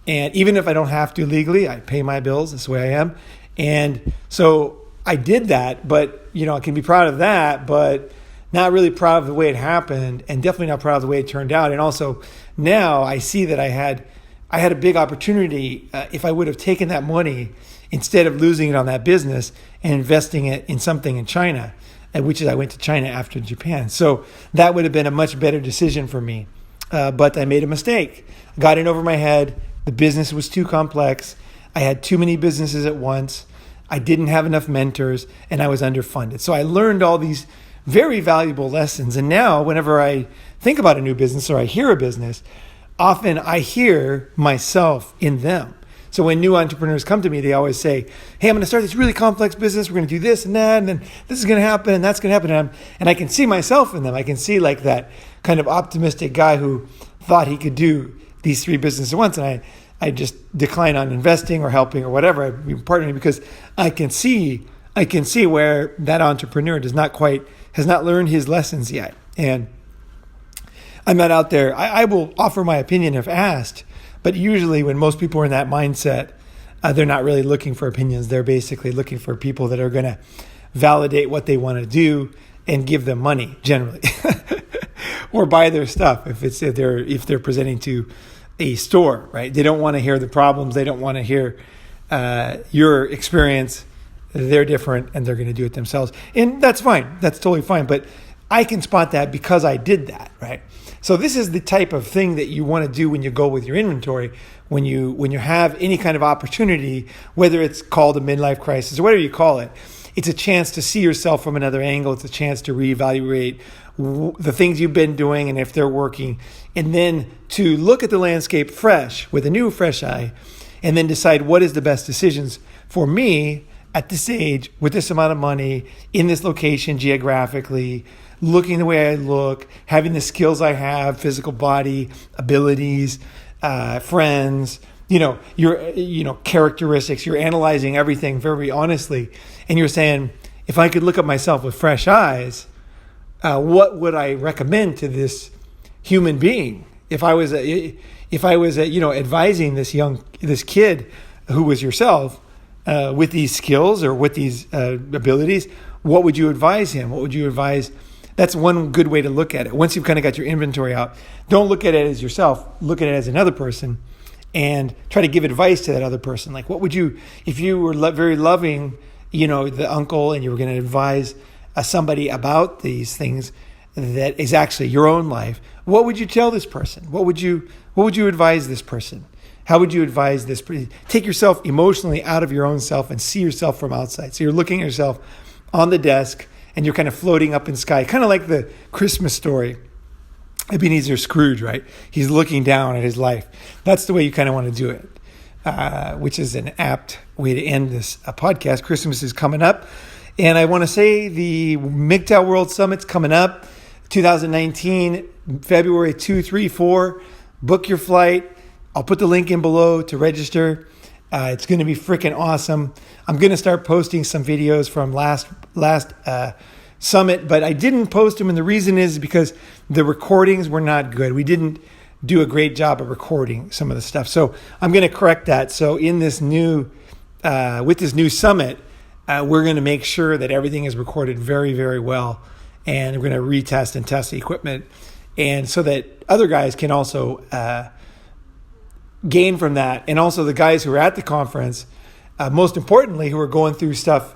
And even if I don't have to legally, I pay my bills. That's the way I am. And so I did that, but, I can be proud of that, but not really proud of the way it happened, and definitely not proud of the way it turned out. And also now I see that I had a big opportunity if I would have taken that money instead of losing it on that business and investing it in something in China, which is I went to China after Japan. So that would have been a much better decision for me. But I made a mistake. I got in over my head. The business was too complex. I had too many businesses at once. I didn't have enough mentors, and I was underfunded. So I learned all these very valuable lessons. And now whenever I think about a new business or I hear a business, often I hear myself in them. So when new entrepreneurs come to me, they always say, hey, I'm going to start this really complex business. We're going to do this and that, and then this is going to happen, and that's going to happen. And I can see myself in them. I can see like that kind of optimistic guy who thought he could do these 3 businesses at once. And I just decline on investing or helping or whatever. I'd be partnering because I can see where that entrepreneur has not learned his lessons yet. And I'm not out there. I will offer my opinion if asked. But usually when most people are in that mindset, they're not really looking for opinions. They're basically looking for people that are going to validate what they want to do and give them money, generally, or buy their stuff if they're presenting to a store, right? They don't want to hear the problems. They don't want to hear your experience. they're different and they're going to do it themselves. And that's fine. That's totally fine. But I can spot that because I did that, right? So this is the type of thing that you want to do when you go with your inventory, when you have any kind of opportunity, whether it's called a midlife crisis or whatever you call it. It's a chance to see yourself from another angle. It's a chance to reevaluate the things you've been doing and if they're working, and then to look at the landscape fresh with a new fresh eye, and then decide what is the best decisions for me at this age, with this amount of money, in this location geographically, looking the way I look, having the skills I have, physical body, abilities, friends, your characteristics. You're analyzing everything very honestly, and you're saying, if I could look at myself with fresh eyes, what would I recommend to this human being? If I was advising this kid who was yourself with these skills or with these abilities, what would you advise him? What would you advise? That's one good way to look at it. Once you've kind of got your inventory out, don't look at it as yourself. Look at it as another person, and try to give advice to that other person. Like, what would you, if you were very loving, the uncle, and you were going to advise somebody about these things that is actually your own life, what would you tell this person? What would you advise this person? How would you advise this person? Take yourself emotionally out of your own self and see yourself from outside. So you're looking at yourself on the desk and you're kind of floating up in sky, kind of like the Christmas story. Ebenezer Scrooge, right? He's looking down at his life. That's the way you kind of want to do it, which is an apt way to end this podcast. Christmas is coming up. And I want to say the MGTOW World Summit's coming up, 2019, February 2, 3, 4. Book your flight. I'll put the link in below to register. It's going to be freaking awesome. I'm going to start posting some videos from last summit, but I didn't post them, and the reason is because the recordings were not good. We didn't do a great job of recording some of the stuff. So I'm going to correct that. So in this new, with this new summit, we're going to make sure that everything is recorded very, very well. And we're going to retest and test the equipment. And so that other guys can also gain from that. And also the guys who are at the conference, most importantly, who are going through stuff,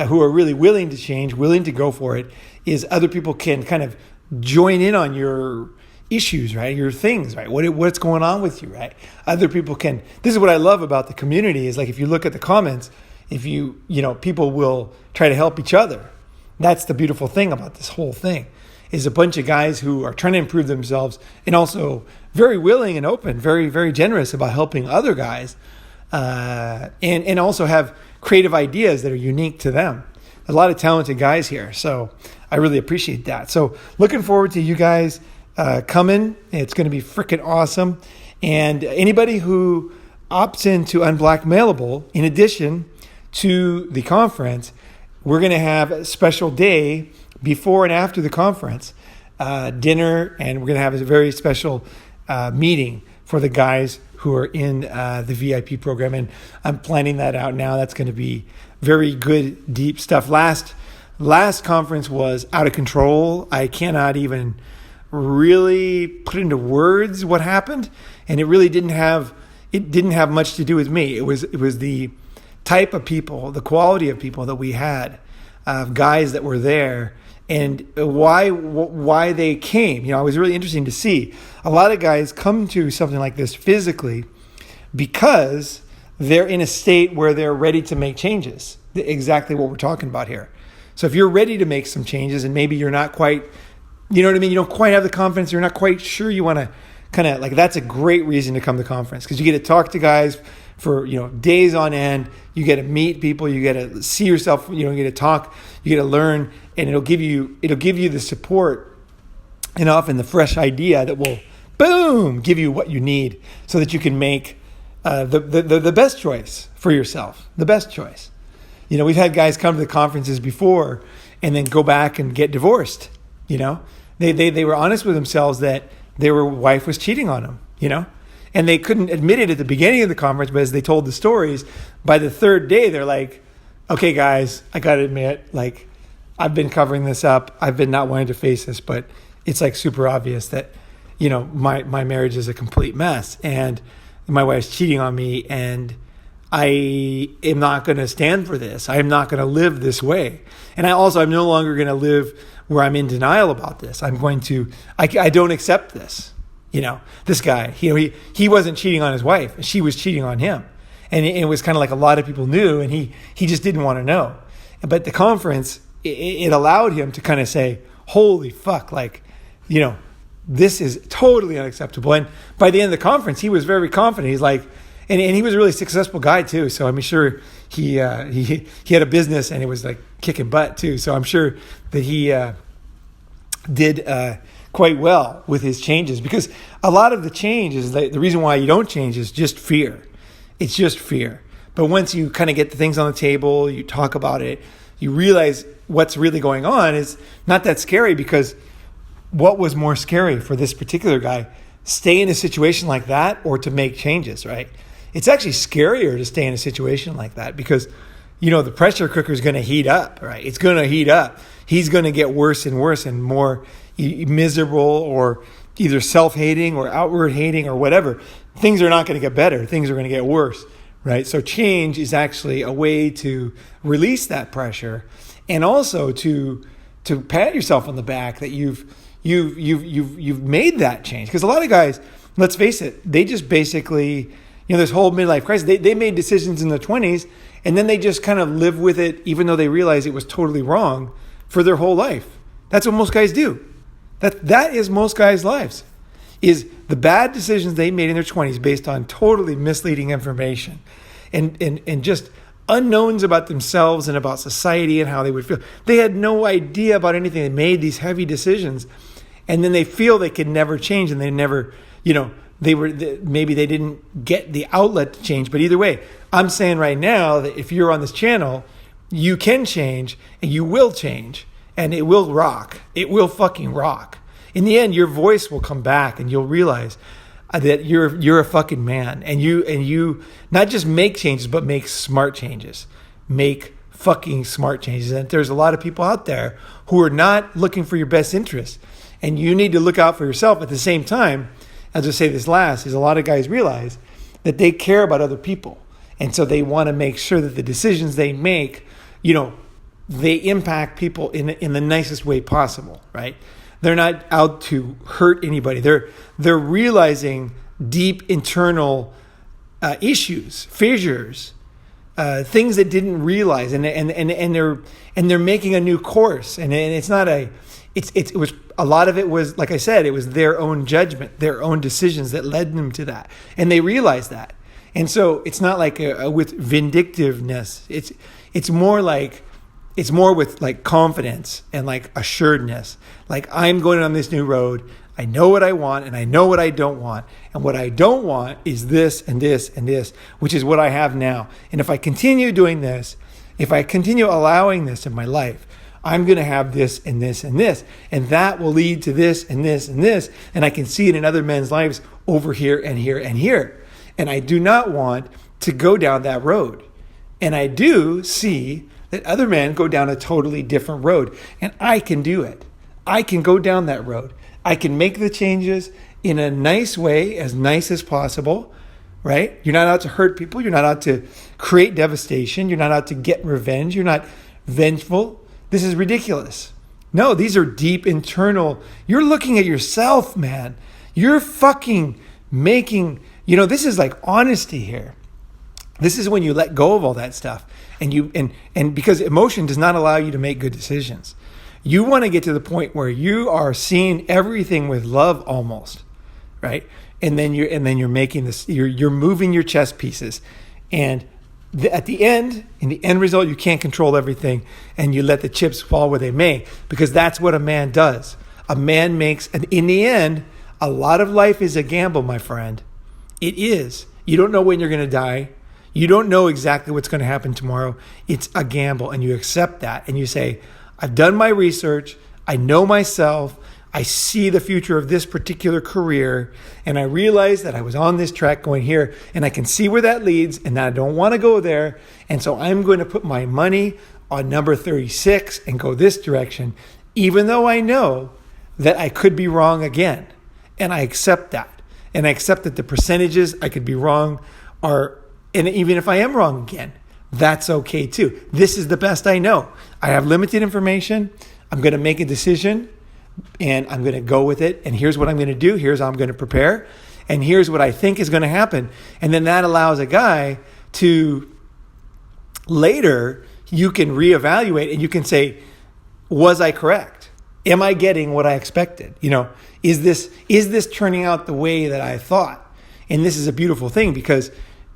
who are really willing to change, willing to go for it, is other people can kind of join in on your issues, right? Your things, right? What's going on with you, right? Other people can, this is what I love about the community, is like, if you look at the comments, people will try to help each other. That's the beautiful thing about this whole thing, is a bunch of guys who are trying to improve themselves and also very willing and open, very, very generous about helping other guys, and also have creative ideas that are unique to them. A lot of talented guys here. So I really appreciate that. So looking forward to you guys coming. It's going to be freaking awesome. And anybody who opts into Unblackmailable, in addition to the conference, we're going to have a special day before and after the conference, dinner, and we're going to have a very special meeting for the guys who are in the VIP program. And I'm planning that out now. That's going to be very good, deep stuff. Last conference was out of control. I cannot even really put into words what happened. And it really didn't have much to do with me. It was the type of people, the quality of people that we had, guys that were there, and why they came. It was really interesting to see. A lot of guys come to something like this physically because they're in a state where they're ready to make changes. Exactly what we're talking about here. So if you're ready to make some changes and maybe you're not quite, you know what I mean? You don't quite have the confidence. You're not quite sure you want to kind of, like, that's a great reason to come to conference, because you get to talk to guys for, days on end. You get to meet people. You get to see yourself, you get to talk, you get to learn, and it'll give you the support and often the fresh idea that will, boom, give you what you need so that you can make the best choice for yourself, the best choice. We've had guys come to the conferences before and then go back and get divorced. They were honest with themselves that their wife was cheating on them, and they couldn't admit it at the beginning of the conference, but as they told the stories, by the third day, they're like, okay, guys, I got to admit, like, I've been covering this up. I've been not wanting to face this, but it's like super obvious that, my marriage is a complete mess and my wife's cheating on me, and I am not going to stand for this. I am not going to live this way. And I'm no longer going to live where I'm in denial about this. I don't accept this. This guy, he wasn't cheating on his wife. She was cheating on him. And it was kind of like a lot of people knew, and he just didn't want to know. But the conference, it allowed him to kind of say, holy fuck, this is totally unacceptable. And by the end of the conference, he was very confident. He's like, and he was a really successful guy too. So I'm sure he had a business and it was like kicking butt too. So I'm sure that he did quite well with his changes, because a lot of the change is the reason why you don't change is just fear. It's just fear. But once you kind of get the things on the table, you talk about it, you realize what's really going on is not that scary, because what was more scary for this particular guy, stay in a situation like that or to make changes, right? It's actually scarier to stay in a situation like that, because, the pressure cooker is going to heat up, right? It's going to heat up. He's going to get worse and worse and more miserable, or either self-hating or outward hating or whatever. Things are not going to get better. Things are going to get worse, right? So change is actually a way to release that pressure, and also to pat yourself on the back that you've made that change. Because a lot of guys, let's face it, they just basically, this whole midlife crisis, they made decisions in their 20s, and then they just kind of live with it, even though they realize it was totally wrong, for their whole life. That's what most guys do. That is most guys' lives, is the bad decisions they made in their 20s based on totally misleading information and just unknowns about themselves and about society and how they would feel. They had no idea about anything. They made these heavy decisions, and then they feel they could never change, and they never, maybe they didn't get the outlet to change. But either way, I'm saying right now that if you're on this channel, you can change, and you will change, and it will rock. It will fucking rock. In the end, your voice will come back, and you'll realize that you're a fucking man, and you not just make changes, but make smart changes. Make fucking smart changes. And there's a lot of people out there who are not looking for your best interest, and you need to look out for yourself. At the same time, I'll just say this last, is a lot of guys realize that they care about other people, and so they want to make sure that the decisions they make, they impact people in the nicest way possible, right? They're not out to hurt anybody. They're realizing deep internal issues, fissures, things that didn't realize, and they're making a new course. And it's not it was a lot of it was, like I said, it was their own judgment, their own decisions that led them to that, and they realized that. And so it's not like with vindictiveness. It's more with like confidence and like assuredness. Like, I'm going on this new road. I know what I want, and I know what I don't want. And what I don't want is this and this and this, which is what I have now. And if I continue doing this, if I continue allowing this in my life, I'm going to have this and this and this. And that will lead to this and this and this. And I can see it in other men's lives over here and here and here. And I do not want to go down that road. And I do see that other men go down a totally different road. And I can do it. I can go down that road. I can make the changes in a nice way, as nice as possible, right? You're not out to hurt people. You're not out to create devastation. You're not out to get revenge. You're not vengeful. This is ridiculous. No, these are deep internal. You're looking at yourself, man. You're fucking making, this is like honesty here. This is when you let go of all that stuff, and because emotion does not allow you to make good decisions. You want to get to the point where you are seeing everything with love almost, right? And then you're making this. You're moving your chess pieces, and in the end result, you can't control everything, and you let the chips fall where they may, because that's what a man does. A man makes, and in the end, a lot of life is a gamble, my friend. It is. You don't know when you're going to die. You don't know exactly what's going to happen tomorrow. It's a gamble, and you accept that, and you say, I've done my research. I know myself. I see the future of this particular career, and I realize that I was on this track going here, and I can see where that leads, and I don't want to go there, and so I'm going to put my money on number 36 and go this direction, even though I know that I could be wrong again, and I accept that, and I accept that the percentages I could be wrong are And even if I am wrong again, that's okay too. This is the best I know. I have limited information. I'm going to make a decision and I'm going to go with it. And here's what I'm going to do. Here's how I'm going to prepare. And here's what I think is going to happen. And then that allows a guy to later, you can reevaluate and you can say, was I correct? Am I getting what I expected? Is this turning out the way that I thought? And this is a beautiful thing because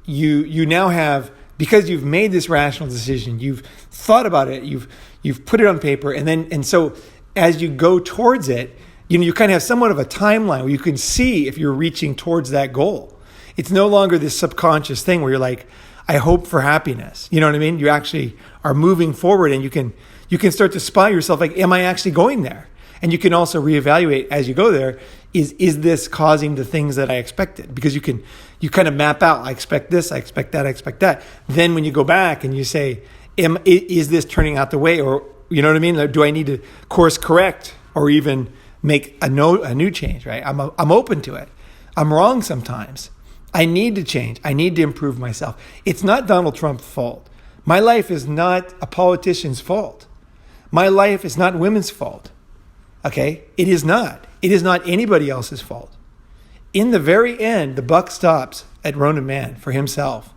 you now have, because you've made this rational decision, you've thought about it, you've put it on paper, and so as you go towards it, you kind of have somewhat of a timeline where you can see if you're reaching towards that goal. It's no longer this subconscious thing where you're like, I hope for happiness. You know what I mean? You actually are moving forward, and you can start to spy yourself like, am I actually going there? And you can also reevaluate as you go there. Is this causing the things that I expected? Because you kind of map out, I expect this, I expect that, I expect that. Then when you go back and you say, is this turning out the way? Or, you know what I mean? Do I need to course correct or even make a new change, right? I'm open to it. I'm wrong sometimes. I need to change. I need to improve myself. It's not Donald Trump's fault. My life is not a politician's fault. My life is not women's fault. Okay? It is not. It is not anybody else's fault. In the very end, the buck stops at Ronin man for himself.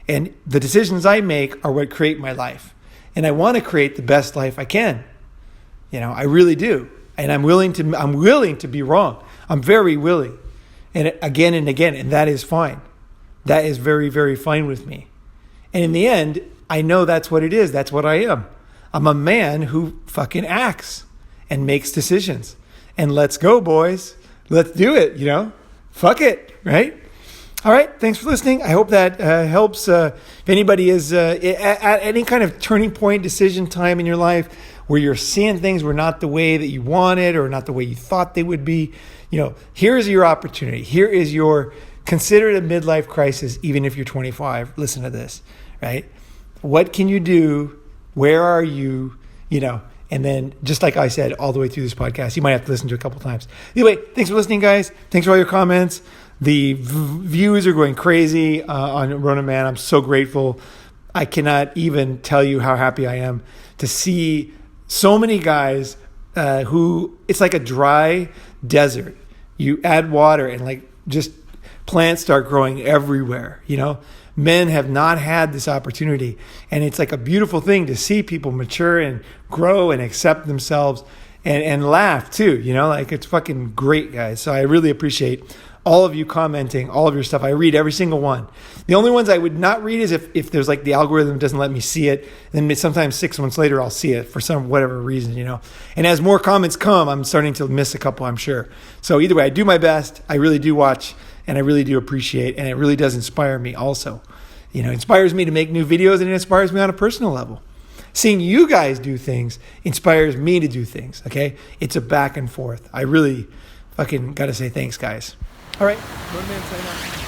And the decisions I make are what create my life. And I want to create the best life I can. I really do. And I'm willing to be wrong. I'm very willing. And again, and that is fine. That is very, very fine with me. And in the end, I know that's what it is. That's what I am. I'm a man who fucking acts and makes decisions. And let's go, boys. Let's do it, Fuck it, right? All right, thanks for listening. I hope that helps. If anybody is at any kind of turning point, decision time in your life where you're seeing things were not the way that you wanted or not the way you thought they would be, here's your opportunity. Here is consider it a midlife crisis, even if you're 25. Listen to this, right? What can you do? Where are you? And then, just like I said, all the way through this podcast, you might have to listen to it a couple times. Anyway, thanks for listening, guys. Thanks for all your comments. The views are going crazy on Ronin Man. I'm so grateful. I cannot even tell you how happy I am to see so many guys who, it's like a dry desert. You add water and just plants start growing everywhere, Men have not had this opportunity. And it's like a beautiful thing to see people mature and grow and accept themselves and laugh too, it's fucking great, guys. So I really appreciate all of you commenting, all of your stuff. I read every single one. The only ones I would not read is if there's the algorithm doesn't let me see it. Then sometimes 6 months later, I'll see it for whatever reason, And as more comments come, I'm starting to miss a couple, I'm sure. So either way, I do my best. I really do watch and I really do appreciate, and it really does inspire me also. It inspires me to make new videos, and it inspires me on a personal level. Seeing you guys do things inspires me to do things, okay? It's a back and forth. I really fucking got to say thanks, guys. All right. Ronin Man signing off.